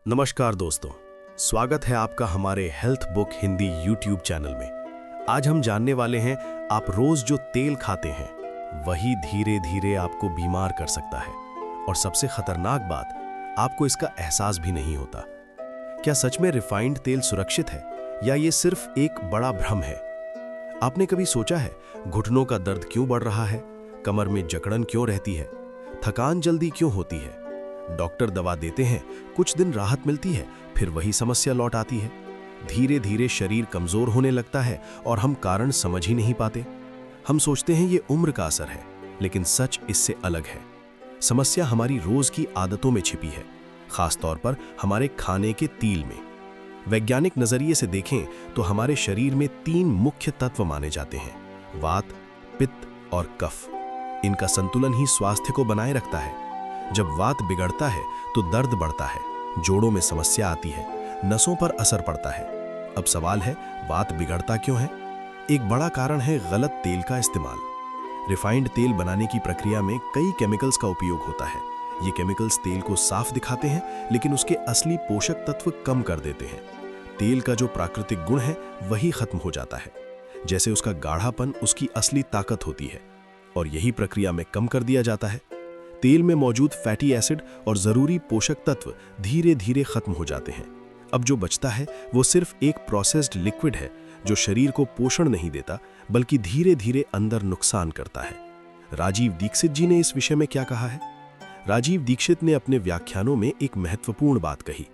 नमस्कार दोस्तों, स्वागत है आपका हमारे health book Hindi YouTube channel में। आज हम जानने वाले हैं आप रोज जो तेल खाते हैं वही धीरे धीरे आपको बीमार कर सकता है और सबसे खतरनाक बात, आपको इसका एहसास भी नहीं होता। क्या सच में रिफाइंड तेल सुरक्षित है या ये सिर्फ एक बड़ा भ्रम है? आपने कभी सोचा है घुटनों का दर्द क्यों बढ़ रहा है, कमर में जकड़न क्यों रहती है, थकान जल्दी क्यों होती है? डॉक्टर दवा देते हैं, कुछ दिन राहत मिलती है, फिर वही समस्या लौट आती है। धीरे धीरे शरीर कमजोर होने लगता है और हम कारण समझ ही नहीं पाते। हम सोचते हैं ये उम्र का असर है, लेकिन सच इससे अलग है। समस्या हमारी रोज की आदतों में छिपी है, खासतौर पर हमारे खाने के तेल में। वैज्ञानिक नजरिए से देखें तो हमारे शरीर में 3 मुख्य तत्व माने जाते हैं: वात, पित्त और कफ। इनका संतुलन ही स्वास्थ्य को बनाए रखता है। जब वात बिगड़ता है तो दर्द बढ़ता है, जोड़ों में समस्या आती है, नसों पर असर पड़ता है। अब सवाल है, वात बिगड़ता क्यों है? एक बड़ा कारण है गलत तेल का इस्तेमाल। रिफाइंड तेल बनाने की प्रक्रिया में कई केमिकल्स का उपयोग होता है। ये केमिकल्स तेल को साफ दिखाते हैं, लेकिन उसके असली पोषक तत्व कम कर देते हैं। तेल का जो प्राकृतिक गुण है वही खत्म हो जाता है, जैसे उसका गाढ़ापन उसकी असली ताकत होती है, और यही प्रक्रिया में कम कर दिया जाता है। तेल में मौजूद फैटी एसिड और जरूरी पोषक तत्व धीरे धीरे खत्म हो जाते हैं। अब जो बचता है वो सिर्फ एक प्रोसेस्ड लिक्विड है, जो शरीर को पोषण नहीं देता बल्कि धीरे धीरे अंदर नुकसान करता है। राजीव दीक्षित जी ने इस विषय में क्या कहा है? राजीव दीक्षित ने अपने व्याख्यानों में एक महत्वपूर्ण बात कही।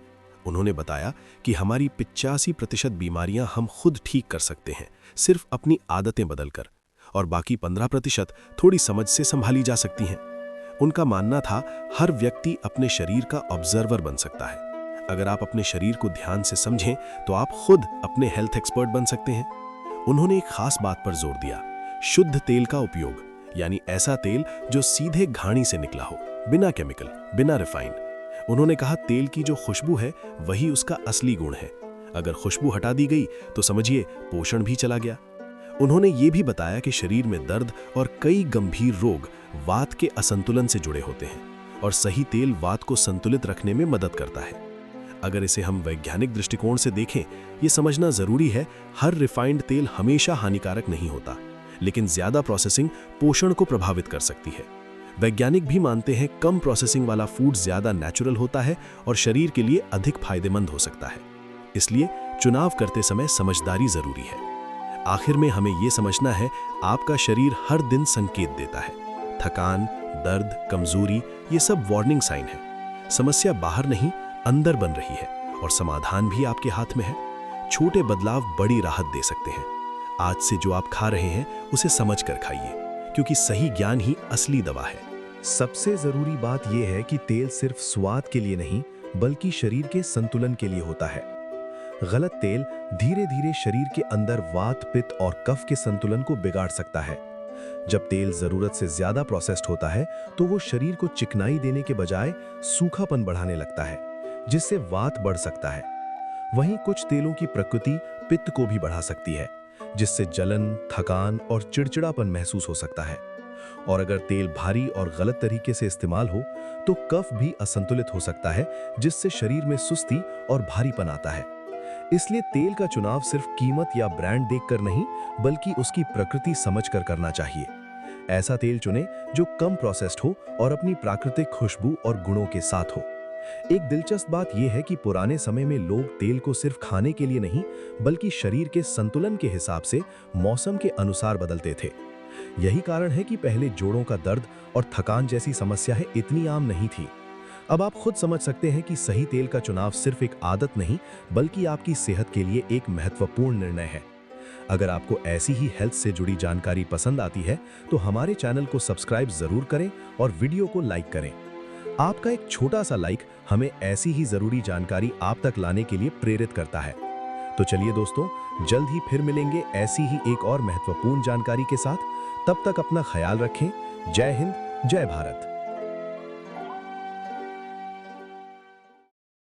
उन्होंने बताया कि हमारी 85% बीमारियां हम खुद ठीक कर सकते हैं, सिर्फ अपनी आदतें बदलकर, और बाकी 15% थोड़ी समझ से संभाली जा सकती हैं। उनका मानना था, हर व्यक्ति अपने शरीर का ऑब्जर्वर बन सकता है। अगर आप अपने शरीर को ध्यान से समझें तो आप खुद अपने हेल्थ एक्सपर्ट बन सकते हैं। उन्होंने एक खास बात पर जोर दिया: शुद्ध तेल का उपयोग, यानी ऐसा तेल जो सीधे घानी से निकला हो, बिना केमिकल, बिना रिफाइन। उन्होंने कहा, तेल की जो खुशबू है वही उसका असली गुण है। अगर खुशबू हटा दी गई तो समझिए पोषण भी चला गया। उन्होंने ये भी बताया कि शरीर में दर्द और कई गंभीर रोग वात के असंतुलन से जुड़े होते हैं, और सही तेल वात को संतुलित रखने में मदद करता है। अगर इसे हम वैज्ञानिक दृष्टिकोण से देखें, ये समझना जरूरी है, हर रिफाइंड तेल हमेशा हानिकारक नहीं होता, लेकिन ज्यादा प्रोसेसिंग पोषण को प्रभावित कर सकती है। वैज्ञानिक भी मानते हैं कम प्रोसेसिंग वाला फूड ज्यादा नेचुरल होता है और शरीर के लिए अधिक फायदेमंद हो सकता है। इसलिए चुनाव करते समय समझदारी जरूरी है। आखिर में हमें यह समझना है, आपका शरीर हर दिन संकेत देता है। थकान, दर्द, कमजोरी, ये सब वार्निंग साइन है। समस्या बाहर नहीं, अंदर बन रही है, और समाधान भी आपके हाथ में है। छोटे बदलाव बड़ी राहत दे सकते हैं। आज से जो आप खा रहे हैं उसे समझ कर खाइए, क्योंकि सही ज्ञान ही असली दवा है। सबसे जरूरी बात यह है कि तेल सिर्फ स्वाद के लिए नहीं, बल्कि शरीर के संतुलन के लिए होता है। गलत तेल धीरे धीरे शरीर के अंदर वात, पित्त और कफ के संतुलन को बिगाड़ सकता है। जब तेल जरूरत से ज्यादा प्रोसेस्ड होता है तो वो शरीर को चिकनाई देने के बजाय सूखापन बढ़ाने लगता है, जिससे वात बढ़ सकता है। वहीं कुछ तेलों की प्रकृति पित्त को भी बढ़ा सकती है, जिससे जलन, थकान और चिड़चिड़ापन महसूस हो सकता है। और अगर तेल भारी और गलत तरीके से इस्तेमाल हो तो कफ भी असंतुलित हो सकता है, जिससे शरीर में सुस्ती और भारीपन आता है। इसलिए तेल का चुनाव सिर्फ कीमत या ब्रांड देखकर नहीं, बल्कि उसकी प्रकृति समझकर करना चाहिए। ऐसा तेल चुनें जो कम प्रोसेस्ड हो और अपनी प्राकृतिक खुशबू और गुणों के साथ हो। एक दिलचस्प बात यह है कि पुराने समय में लोग तेल को सिर्फ खाने के लिए नहीं, बल्कि शरीर के संतुलन के हिसाब से मौसम के अनुसार बदलते थे। यही कारण है कि पहले जोड़ों का दर्द और थकान जैसी समस्याएं इतनी आम नहीं थी। अब आप खुद समझ सकते हैं कि सही तेल का चुनाव सिर्फ एक आदत नहीं, बल्कि आपकी सेहत के लिए एक महत्वपूर्ण निर्णय है। अगर आपको ऐसी ही हेल्थ से जुड़ी जानकारी पसंद आती है तो हमारे चैनल को सब्सक्राइब जरूर करें और वीडियो को लाइक करें। आपका एक छोटा सा लाइक हमें ऐसी ही जरूरी जानकारी आप तक लाने के लिए प्रेरित करता है। तो चलिए दोस्तों, जल्द ही फिर मिलेंगे ऐसी ही एक और महत्वपूर्ण जानकारी के साथ। तब तक अपना ख्याल रखें। जय हिंद, जय भारत।